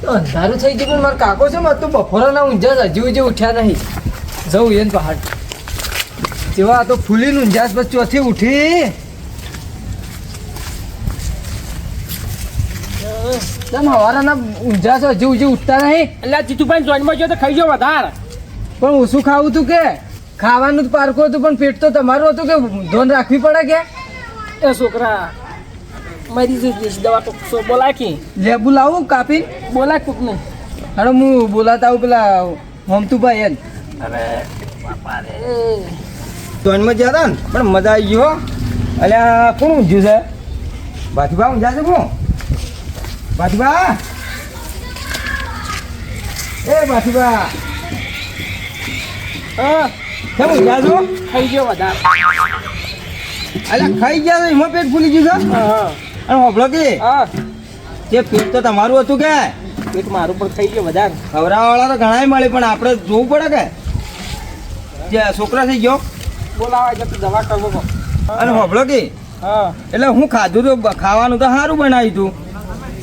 અંધારું થઈ ગયું પણ મારા કાકો છે ને તો બપોરના ઊંઝા હજી હજી ઉઠ્યા નહીં જવું એને પહાડ જેવા આ તો ફૂલીને ઊંઝાસ પછી ચોથી ઉઠી તમે હવારાના ઊંઝા છો હજી હજી ઉઠતા નહીં એટલે જીતુભાઈ જોઈનમાં ગયો તો ખાઈ ગયો વધારે પણ ઓછું ખાવું હતું કે ખાવાનું જ પારખું હતું પણ પેટ તો તમારું હતું કે ધોન રાખવી પડે કે એ છોકરા મારી જે દવા તો બોલાકી લેબુ લાવું કાપી બોલાય કોક નહીં અરે હું બોલાતા આવું પેલા હોમતુભાઈ એમ અરે બાપા રે ધોનમાં જ્યાં ને પણ મજા આવી ગયો અલ્યા કોણ ઊંઝ્યું છે ભાતીબા ઊંઝા છે કોણ ભાતીબા એ ભાતીબા હા કેમ ઊંઝા છો ખાઈ ગયો વધારે અલ્યા ખાઈ ગયા તો એમાં પેટ ફૂલી ગયું છે હા અને હોભળો કે હા તે પેટ તો તમારું હતું કે પેટ મારું પણ ખાઈ ગયો વધારે ખવડાવવાળા તો ઘણાય મળે પણ આપણે જોવું પડે કે જે છોકરા થઈ ગયો બોલાવા જતો દવા કરવો અને હોભળો કે હા એટલે હું ખાધું તો ખાવાનું તો સારું બનાવ્યું તું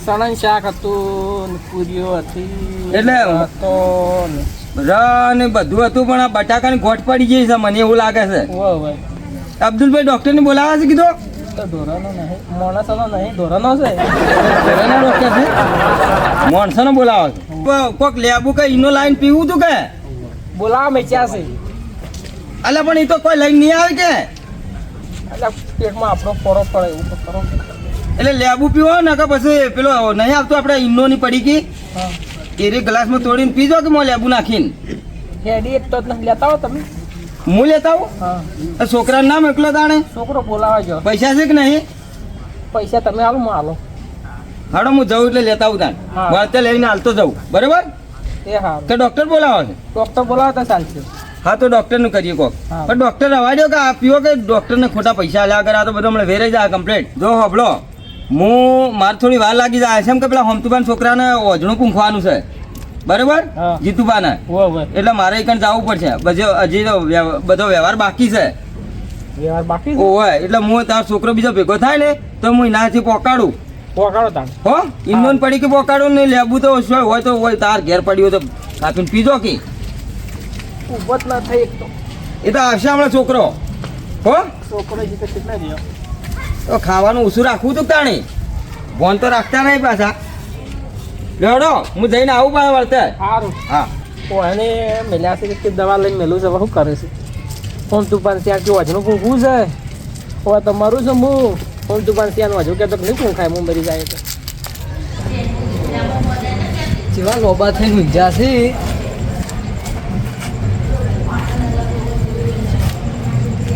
સણન શાક હતું ને પૂરીઓ હતી એટલે હતો ને ને બધું હતું પણ આ બટાકાની ગોઠ પડી ગઈ છે મને એવું લાગે છે હોય અબ્દુલભાઈ ડૉક્ટરને બોલાવે છે કીધું તો ઢોરાનો નહીં માણસનો નહીં ઢોરાનો છે ઘરેના ડૉક્ટર છે માણસોને બોલાવે છે કોક લેબુ કે ઈનો લાઈન પીવું તું કે બોલાવા મેચ્યા છે અલ્યા પણ એ તો કોઈ લઈને નહીં આવે કે એટલે પેટમાં આપણો ફોરો પડે એવું તો કરો એટલે લેબુ પીવો ને કે પછી પેલો નહીં આવતો આપણે ઈનોની પડી ગઈ હા એ ગ્લાસમાં તોડીને પીજો કે મોં લેબુ નાખીને હેડી એક તો જ નહીં લેતા હો તમે હું લેતા આવું હા છોકરાનું નામ એકલો તાણે છોકરો બોલાવા જો પૈસા છે કે નહીં પૈસા તમે આલો હું આલો હાડો હું જઉં એટલે લેતા આવું તાણ હા. વળતે લઈને હાલતો જાઉં બરાબર એ હારું કે ડૉક્ટર બોલાવો છે ડૉક્ટર બોલાવા તો ચાલશે હા તો ડૉક્ટરનું કરીએ કોક હા. પણ ડૉક્ટર રવા દો કે આ પીવો કે ડૉક્ટરને ખોટા પૈસા આલ્યા કરે આ તો બધો હમણાં વેરે જાય કમ્પ્લેટ જો હબળો હું મારે થોડી વાર લાગી જાય છે એમ કે પેલા હોમતુબાન છોકરાને ઓજણું પૂંખવાનું છે બરાબર હા. જીતુબાને હોય એટલે મારે એકણ જવું પડશે હજી તો બધો વ્યવહાર બાકી છે વ્યવહાર બાકી છે ઓય એટલે હું તારો છોકરો બીજો ભેગો થાય ને તો હું એનાથી પોકાડું પોકાડો તાણ હો ઇન્ડોન પડી કે પોકાડું ને લેબુ તો હોય તો હોય તાર ઘેર પડ્યું તો કાપીને પીજો કે ઊભો જ ના થઈ એક તો એ તો આવશે હમણાં છોકરો હો છોકરો જીતે કેટલા રહ્યો તો ખાવાનું ઓછું રાખવું તું તાણી ફોન તો રાખતા નહીં પાછા લેવડો હું જઈને આવું પાછા વળતે સારું હા તો એને મેલ્યા છે કે દવા લઈને મેલું છે હવે શું કરે છે ફોન તુપાન ત્યાં કે વજનું પૂંખવું છે હવે તમારું છે હું ફોન તુપાન ત્યાં વજુ કે તો નહીં પૂંખાય હું મરી જાય તો જેવા લોબા થઈને ઊંઝા છે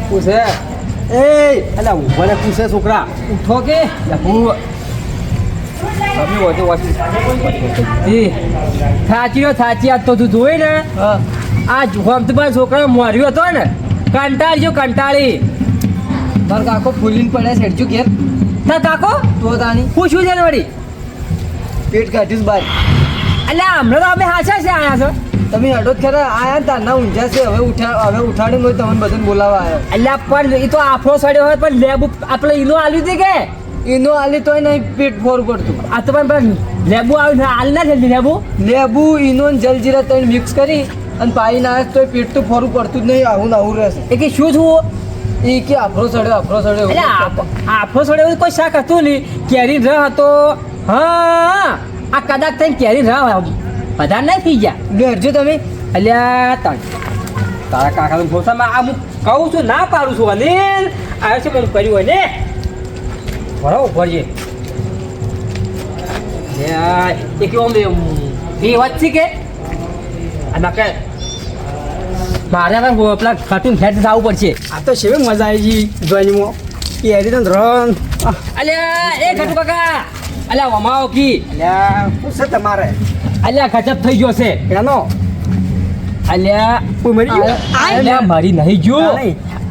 પૂછે એ અલા ઉભા પૂછે છોકરા ઉઠો કે થાચી આજ તો તું જોઈ ને આ હોમતુબાન છોકરા મોર્યો હતો ને કંટાળી તાર કાકો ફૂલીને પડે સેડજો ઘેર તાર કાકો તો તાણી પૂછ્યું છે ને વળી પેટ કાઢ્યું બાર અલ્યા હમણાં તો અમે હાચા છે આયા છો તમે અડો ખરા આયા તારના ઊંઝા છે હવે ઉઠાડીને તમને બધાને બોલાવવા આવ્યો અલ્યા પણ એ તો આફરો સડ્યો હોય પણ લેબુ આપણે ઈનો આલ્યું હતી કે ઈનો આલી તોય નહીં પેટ ફોર પડતું આ તો પણ લેબુ આવ્યું આલ ના જલ્દી લેબુ ઈનો ને જલજીરા ત્રણ મિક્સ કરી અને પાણી ના તો પેટ તો ફોરું પડતું જ નહીં આવું ને આવું રહેશે એ કે શું થયું એ કે આફરો સડ્યો આફરો સડ્યો એવું કોઈ શાક હતું નહીં કેરી રહ હતો હા આ કદાચ થઈને કેરી રહ બધા નહીં થઈ ગયા બેઠજો તમે અલ્યા તારા કાકાનું ભોસામાં આ હું કહું છું ના પાડું છું અનિલ આવ્યો છે મને કર્યું હોય ને બરાબર ભરીએ એ કેવું એ વાત છે કે અને કે મારે હવે પેલા કાર્ટૂન ખેડ આવવું પડશે આ તો છે મજા આવી ગઈ જોઈનમાં કેરી તો રન અલ્યા એ ઘટુ કાકા અલ્યા વમાઓ કી અલ્યા શું છે તમારે અલ્યા ગજબ થઈ ગયો છે એનો અલ્યા કોઈ મરી ગયો અલ્યા મરી નહીં ગયો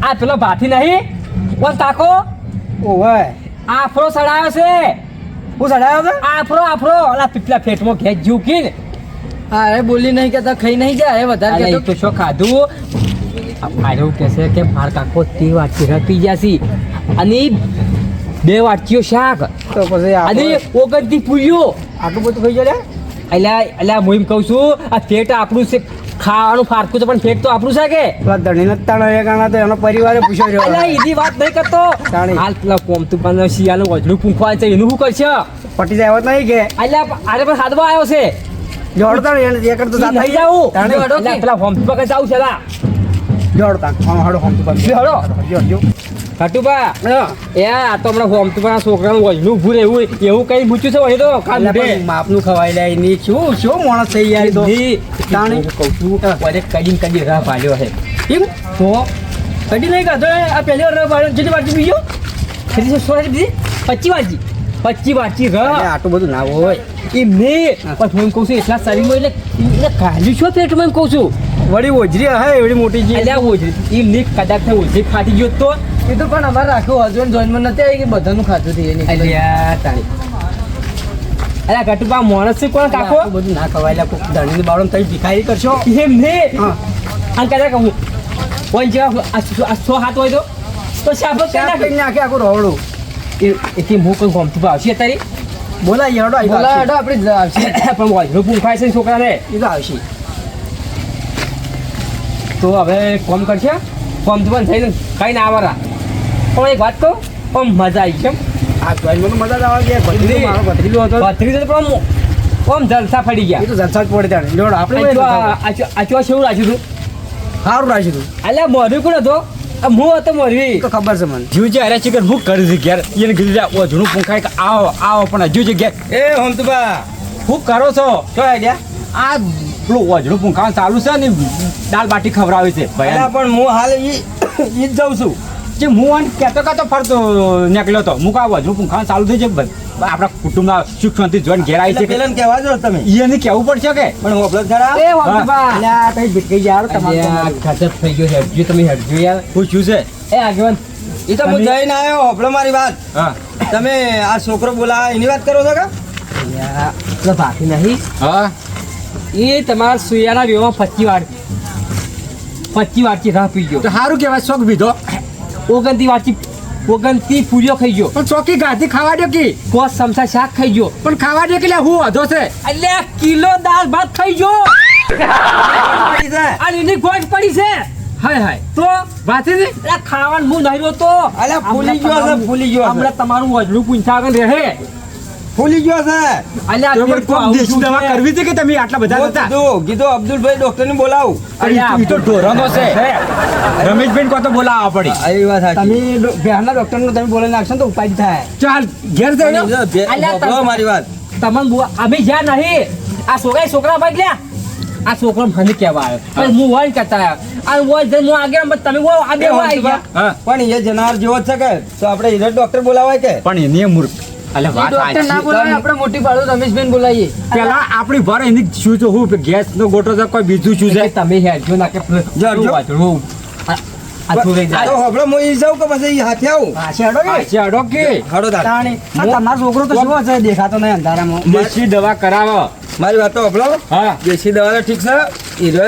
આ પેલો ભાથી નહીં કોણ તાકો ઓવે આફરો સડાયો છે હું સડાયો છે આફરો અલા પીપલા ફેટમાં ખેંચ જ્યું કી હા એ બોલી નહીં કેતા ખાઈ નહીં જાય વધારે તો શું ખાધું આયો કે છે કે માર કાકો તે વાટકી પી જાસી અને 2 વાટકીઓ શાક તો પછી અને ઓગણથી પૂર્યો આટલું બધું થઈ જાય અલ્યા હું એમ કહું છું આ ફેટ આપણું છે ખાવાનું ફારકું છે પણ ફેટ તો આપણું છે કે પેલા ધણીને જ તાણે એ ગાણા તો એનો પરિવારે પૂછ્યો રહ્યો. અલ્યા એની વાત નહીં કરતો તાણી. હાલ પેલા કોમતું પણ શિયાળનું વજનું પૂંખવા છે એનું શું કરશે પટી જાય એવો જ નહીં કે અલ્યા અરે પણ હાથમાં આવ્યો છે જોડતા એને એ કરતો ઈ જાતા નહીં જાવું તાણી. અલ્યા પેલા હોમથી પકડ જાવું છે લા જોડતા હા હડો હમ તો ઈ હળો. જો ખાટુબા હા એ આ તો હમણાં હોમથી પણ આ છોકરાનું વજનું ઊભું રહેવું એવું કઈ પૂછ્યું છે વળી તો કાલ એટલે મોઢે. પણ માપનું ખવાઈ લે ની શું માણસ થઈ યાર ઈ તો ઈ તાણી. હું કહું છું વળે કદી રાહ પાડ્યો છે કેમ તો કદી નહીં કાઢો આ પહેલી વાર બાળક જેટલી વાર બીજો ખરી સોરી દીધી 25 વાંચી અરે રહ આટલું બધું ના હોય એમ નહીં પણ હું એમ કહું છું એટલા શરીરમાં એટલે કાઢ્યું છો પેટમાં એમ કહું છું વળી ઓજરી હે એવડી મોટી જી અલ્યા ઓજરી એમ નહીં કદાચ થાય ઓજરી ફાટી ગયો તો એ તો પણ અમારે રાખ્યું હસબન્ડ જોઈનમાં નથી આવી કે બધાનું ખાતું થઈ જાય અલ્યા તારી અલ્યા ગટુબા માણસ છે કોણ કાકો આટલું બધું ના ખવાય લે કોક ધણીની બાળો તમે ભિખારી કરશો એમ નહીં હા આ કદાચ કહું કોઈ જેવા આ 100 હાથ હોય તો શાબત કરી ત્યાં નાખે કઈ નાખે આખું રોવડું એથી હું કોઈ ગમતું આવશે તારી બોલાય હેડો આપણે આવશે પણ વજનું પૂંખાય છે છોકરાને એ તો આવશે તો હવે કોમ કરશે કોમ તો પણ થઈને કઈ ના આવરા પણ એક વાત કહું પણ મજા આવી છે આ જોઈનમાં તો મજા જ આવે કે ભત્રીજો મારો ભત્રીજો હતો પથરી તો પણ આમ જલસા ફરી એ ગયા તો જલસા જ પડે ત્યાં જોડો આપણે આચો શેવું રાખ્યું તું સારું રાખ્યું તું અલ્યા મોઢું કોણ હતો હું હતો મોરવી તો ખબર છે મને જીવ જે અરે ચિકન હું કરી છે ઘેર એને કીધું જા ઓઝણું પૂંખાય કે આવો આવો પણ હજુ જે ઘેર એ હમતુબા હું કરો છો શું આઈડિયા આ પેલું ઓઝણું પૂંખાવાનું ચાલુ છે ને દાળ બાટી ખવડાવે છે અલા ભાઈ પણ હું હાલ ઈ જ જાઉં છું જે હું આને કહેતો ફરતો નીકળ્યો તો હું કા ઓઝણું પૂંખાવાનું ચાલુ થઈ છે આપણા કુટુંબના સુખ શાંતિ જોઈને ઘેર આવી છે કે પેલાને કહેવા જો તમે એને કહેવું પડશે કે પણ હું અપલોડ ખરા એ વાંધા અલ્યા કઈ ભીટકાઈ યાર તમારે ખાતર થઈ ગયો હેડજો તમે હેડજો યાર પૂછ્યું છે એ આગેવાન એ તો હું જઈને આવ્યો હોભળો મારી વાત હા તમે આ છોકરો બોલાવા એની વાત કરો છો કે પેલા બાકી નહીં હા એ તમારા સુયાના વેવામાં 25 વાટકી રાહ પી ગયો તો સારું કહેવાય શોખ બીધો 29 પૂરીઓ ખાઈ ગયો પણ ચોકી ગાથી ખાવા દો કે કોસ સમસા શાક ખાઈ ગયો પણ ખાવા દે કે લે હું વધો છે અલ્યા કિલો દાળ ભાત ખાઈ ગયો આ એની ગોઠ પડી છે હાય હાય તો વાંચી ને અલ્યા ખાવાનું હું નહીં રહ્યો તો અલ્યા ફૂલી ગયો છે, ફૂલી ગયો છે. હમણાં તમારું વજનું પૂંછાગન રહે ફૂલી ગયો છે અલ્યા તો પેટ તો પણ આવું દેશી શું દવા છે? કરવી છે કે તમે આટલા બધા હું હતા કીધું અબ્દુલભાઈ ડોક્ટરને બોલાવું અલ્યા ઈ તો ઢોરનો છે રમેશભાઈ કો તો બોલાવવા પડી એ વાત તમે બિહારના ડોક્ટરને તમે બોલાવી નાખશો ને તો ઉપાય થાય ચાલ ઘેર જઈને અલ્યા, સાંભળો મારી વાત તમને અમે જ્યાં નહીં આ છોકરા ભાઈ લ્યા આ છોકરો મને કહેવા આવ્યો પણ હું વન કહેતા આવ્યો આ વન જઈને હું આગળ પણ તમે આ બે આવી ગયા હા પણ એ જનાર જેવો જ છે કે તો આપણે હીરો ડોક્ટર બોલાવાય કે પણ એની મૂર્ખ અલે વાત સાચી. આપણે મોટી પાડો રમેશબેન બોલાવીએ પેલા આપણી ભર એની શું છે હું ગેસ નો ગોટો છે કોઈ બીજું શું છે તમે હેડજો ના કે હેડજો. વાંચડું આ છોડી દે તો હબળો હું ઈ જાઉં કે પછી ઈ હાથે આવું પાછી અડો કે હડો તાર તમારો છોકરો તો કેવો છે દેખાતો નહીં અંધારામાં દેશી દવા કરાવો મારી વાત તો હબળો હા દેશી દવા તો ઠીક છે હીરો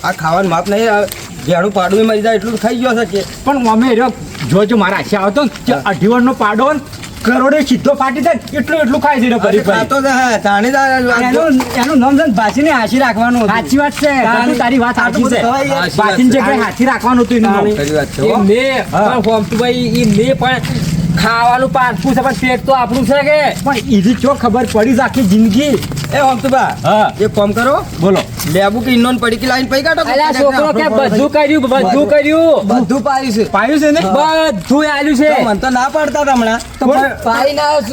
આ ખાવાનું માપ નહીં આ જેણું પાડું મરી જાય એટલું ખાઈ ગયો છે કે પણ અમે રહ્યો જોજો મારા આશા આવતો ને જે અઢીવર નો પાડો ને કરોડે સીધો ફાટી જાય એટલું એટલું ખાઈ જઈને ફરી ફરી ખાતો છે હા તાણી જ એનું નામ છે ભાસીને હાસી રાખવાનું હતું. સાચી વાત છે તારી- તારી વાત સાચી છે તારી- બાકીની જગ્યાએ હાથી રાખવાનું હતું એનું નામ. ખરી વાત છે એ હો. મેં પણ હોમતુભાઈ ઈ મેં પણ ખાવાનું પારખું છે પણ પેટ તો આપણું છે કે પણ એની ચો ખબર પડી છે આખી જિંદગી એ હમતુબા હા એક કામ કરો બોલો લેબુ કે ઇન્નોન પડી કે લાઈન પૈ કાઢો અલ્યા છોકરો કે બધું કર્યું બધું પાડ્યું છે પાયું છે ને બધું આલ્યું છે તો મને તો ના પાડતા હતા હમણાં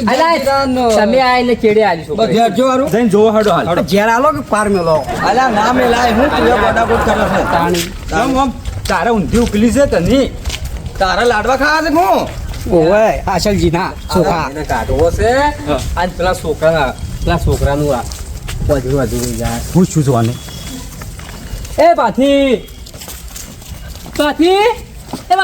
અલ્યા, તમે આઈને કેડે આલ્યું છોકરો ઘેર જો હારું જઈને જોવો હડો હાલ ઘેર આલો કે પાર મેલો અલ્યા ના મેલાય હું તું બડાબોટ કરે છે આમ આમ તારે ઊંધી ઉકલી છે તની તારા લાડવા ખાવા છે હું ઓય આશલજી ના છોકરા એને કાઢવો છે અને પેલા છોકરાનું આ વધુ જાય હું છું જોવાનું એ પાથી પાથી એ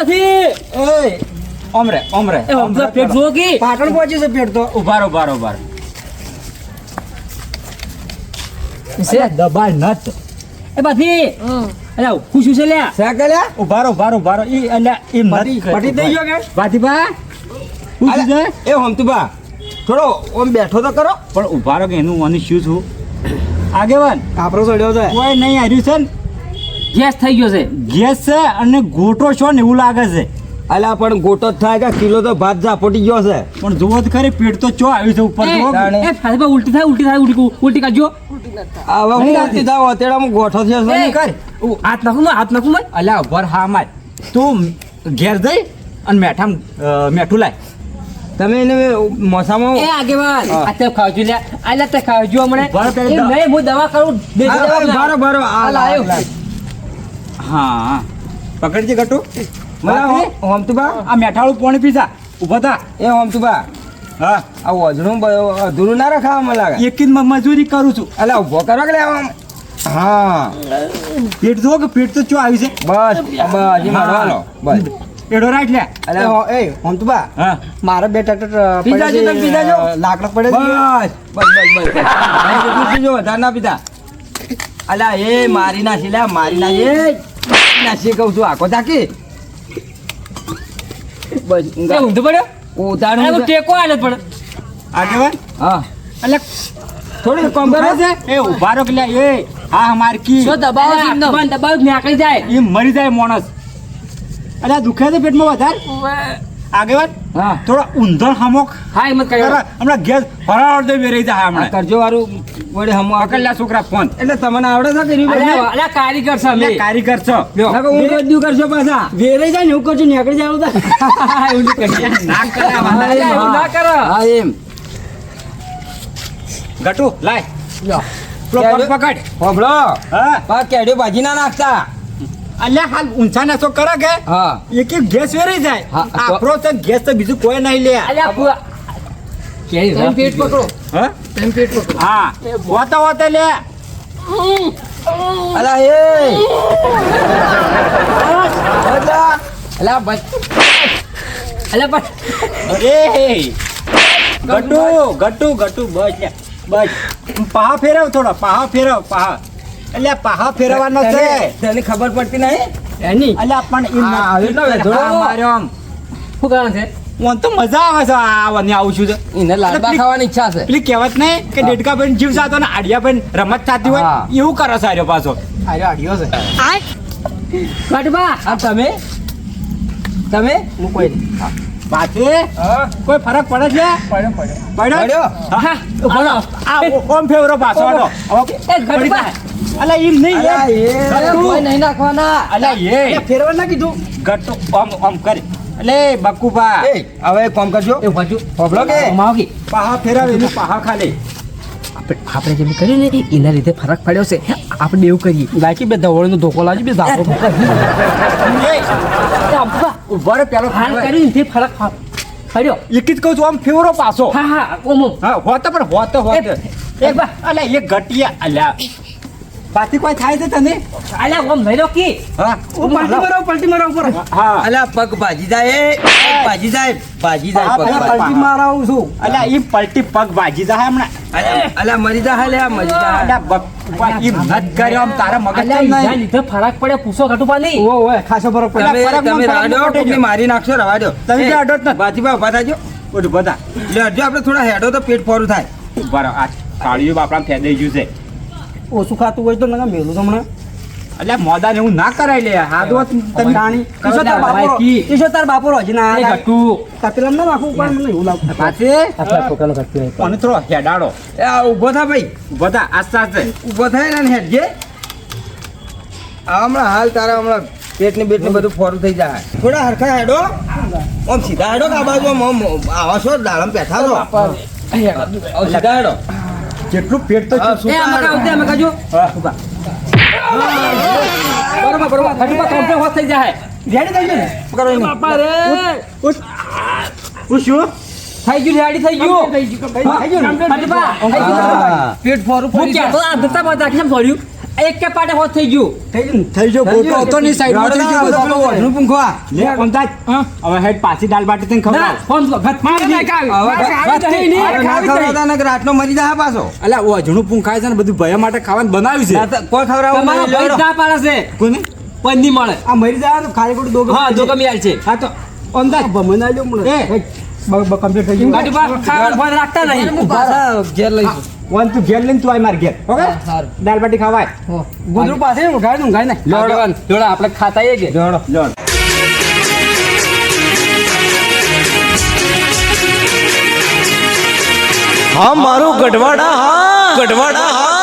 ઓમરે એ હમણાં પેટ જુઓ કે પાટણ પહોંચ્યું છે પેટ તો ઉભારો છે દબાય નત એ પાથી અલ્યા ખુશું છે લ્યા શા કર્યા ઉભારો ઈ અલ્યા ઈ પટી થઈ ગયો કે ભાતીબા શું છે એ હમતુબા થોડો ઓમ બેઠો તો કરો પણ ઉભારો કે એનું મને શું છું આગેવાન આપણો ચડ્યો છે કોઈ નહીં હાર્યું છે ને ગેસ થઈ ગયો છે ગેસ છે અને ગોટો છો ને એવું લાગે છે અલ્યા પણ ગોટો જ થાય કે કિલો તો ભાત ઝાપોટી ગયો છે પણ જુઓ તો ખરી પેટ તો ચો આવ્યું છે ઉપર જુઓ. એ ફાઈબા ઉલટી થાય ઉલટી કાઢજો હવે હું ઉલટી થાવ અત્યારમાં ગોઠો થયો છે એ, ને. કર હાથ નાખું મેં અલ્યા ઉભર હા માર તું ઘેર જઈ અને મેઠું લાય તમે એને મોસામાં એ આગેવાન આ તે ખાવજો લે આલા તે ખાવજો હમણે બરાબર, એ નહીં હું દવા કરું દેશી દવા બારો બારો આ લાયો. હા પકડજે ગટુ મને હોમતુબા આ મેઠાળું પાણી પીજા ઉભા થા એ હોમતુબા હા આ વજણું અધૂરું ના રખાવા મને લાગે એક જ મજૂરી કરું છું અલ્યા ઊભો કરો કે લે આમ. હા પેટ જુઓ કે પેટ તો ચો આવી છે બસ બસ હજી મારો હાલો બસ એડો રાખ લે અલ્યા એ હોમતુબા હા મારે 2 ટ્રેક્ટર પીધા છે તમે પીધા છો? લાકડા પડે છે બસ પીજો વધારે ના પીતા અલ્યા એ મારી નાખી લે મારી નાખી કહું છું આખો તાકી બસ એ ઊંધું પડ્યો ઉતારું હું ટેકો આલે પણ આગેવાન હા એટલે થોડી કમ કરો છે એ ઉભા રહો કે લે એ હા મારકી જો દબાવો છે એમને. દબાવ નીકળી જાય એ મરી જાય માણસ અલ્યા દુખે છે પેટમાં વધારે આગેવાન હા થોડા ઊંધણ હમોક હા હિંમત કર્યો હમણાં ગેસ ફરાળ દે વેરાઈ જાય આ હમણાં કરજો વાળું વડે હમો પકડ લે છોકરા ફોન એટલે તમને આવડે છે કે નહીં અલ્યા અલ્યા કારીગર છે અમે એટલે કારીગર છો ના કે હું કઈ દઉં કરશો પાછા વેરાઈ જાય ને એવું કરજો નીકળી જાય બધા એવું નહીં કરીએ. ના કરે અલ્યા, એવું ના કરો. હા એમ ગટુ લાય પેલો પગ પકડ હોભળો હા પા કેડ્યો ભાજી ના નાખતા અલ્યા હાલ ઊંચા નાસો કરે કે હા એક એક ગેસ વેરાઈ જાય હા, તો- આપણો તો ગેસ તો બીજું કોઈ નહીં લે અલ્યા પૂરા કેરી તમે પેટ પકડો હા તમે પેટ પકડો હા હોતા હોતા લે અલા એ અલા અલ્યા બસ અલ્યા બસ અરે ગટુ ગટુ બસ લે બસ પાહા ફેરવ થોડો પાહા ફેરવ પાહા એટલે પાહા ફેરવવાનો છે તને ખબર પડતી નહીં એની અલ્યા પણ ઈ હા, આવી રીતના વેધોડો. હા, માર્યો આમ શું કારણ છે મને તો મજા આવે છે આવવાની આવું છું તો એને લાડવા ખાવાની ઈચ્છા છે પેલી કહેવત નહીં કે ડેડકા બેન જીવ સાતો ને આડિયા બેન રમત થતી હોય હા. એવું કરે છે આર્યો પાછો આર્યો આડિયો છે કટબા આ તમે હું કોઈ નહીં પાછે હા કોઈ ફરક પડે છે પડ્યો પડ્યો પડ્યો હા ઉભો રહો. આ ઓમ ફેવરો પાછો હતો હવે એ ગટબા અલા એમ નહીં અલા એ એ કોઈ નહીં નાખવાના અલા એ ફેરવા ના કીધું ગટ્ટુ ઓમ કરે એટલે બકુબા એ હવે એક કામ કરજો એ બાજુ હોભળો કે માવકી પાહા ફેરવે એનું પાહા ખાલી આપણે જેમ કર્યું ને એના લીધે ફરક પડ્યો છે આપણે એવું કરીએ લાકી બે ધવળનો ધોકો લાજી બે ધાપો ઉભો રે પેલો હાલ કર્યું ને તે ફરક પડ્યો એક જ કહું છું આમ ફેવરો પાછો હા હા ઓમ ઓમ હા હોતો પણ હોતો એ બા. અલ્યા એક ઘટિયા અલ્યા પાછી કોઈ થાય છે તને અલ્યા ઓમ લઈ લો કી હા પલટી મારો ઉપર હા અલા પગ ભાજી જાય ભાજી જાય ભાજી જાય પગ ભાજી. પલટી મારાવું છું અલ્યા ઈ પલટી પગ ભાજી જાય હમણાં અલા મરી જા લે મરી જા અલ્યા બકુબા ઈ મત કર્યો આમ તારા મગજ અલ્યા કેમ એના નહીં લીધે ફરક પડે પૂછો ઘટુપા નહીં ઓ ઓય ખાસો ફરક પડ્યો તમે ફરક તમે માં રાડો ફરક કોકને મારી નાખશો રવા દો તમે જે અડો જ નથી. ભાજીબા ઉભા થાજો ઓઢ બધા લે હટજો આપણે થોડા હેડો તો પેટ ફોરું થાય બરાબર આ કાળિયું બાપડા ફેદાઈ ગયું છે ઓછું ખાતું હોય તો નકા મેલું તમને અલ્યા મોદાને એવું ના કરાય લે હા તો તમે જાણી કરો તાર બાપો. ઈશો તાર બાપો હજી ના એ ઘટુ તપેલા ના નાખું પણ મને એવું લાગતું પાછી આપણા છોકરાનો ઘટુ અને થોડો હેડાડો એ આ ઊભો થા ભાઈ બધા આસ્તે આસ્તે ઊભો થાય ને હેડજે આ હમણાં હાલ તારા હમણાં પેટની બેટની બધું ફોરું થઈ જાય થોડા હરખા હેડો આમ સીધા હેડો કે આ બાજુ આમ આવા છો દાડમ બેઠા છો સીધા હેડો જેટલું પેટ તો હા, એ અમે કાઉ અમે કાજો હા. બરોબર બરોબર ઘટુપા કમ્પ્લેટ હોત થઈ જાય રેડી થઈ ગયું પકડો એને. બાપા રે હું શું થઈ ગયું રેડી થઈ ગયું થઈ ગયું ઘટુપા થઈ ગયું હા. પેટ ફોરું હું કહેતો આ ધરતા બાદ રાખી પડ્યું એક કે પાટે હોત થઈ ગયું થઈ ગયો ગોટો હતો ની સાઈડમાં થઈ ગયો રાડો પેલો વઢનું પૂંખવા. લે કોંતાજ હવે હેડ પાછી દાલ બાટી તને ના ખવડાવ ફોન ઘટ માર હવે ના ખવડાવતા નકર આટલો મરી જાય પાછો અલ્યા ઓજણું પૂંખાય છે ને બધું ભયા માટે ખાવાનું બનાવ્યું છે ના તો કોઈ ખવડાવવું તમારો નહીં, ભાઈ લેવડો. ચા પાડે છે કોને પણ નહીં મળે આ મરી જાય તો ખાલી ખોટું દોગમ હા જો કમી આલ છે હા તો કોંતાજ ભમણ આલ્યો મને એ કમ્પ્લીટ થઈ ગયું ઘટુપા ખાવાનું ફોન રાખતા નહીં પાછા ઘેર લઈશું વન તું ઘેર લઈને તું આય માર ઘેર ઓકે સારું. દાલ બાટી ખાવાય ગોદરું પાસે ઊંઘાય ને આગેવાન, જોડે આપણે ખાતા આવીએ કે જોડો લોડ હા મારું ગઢવાડા હા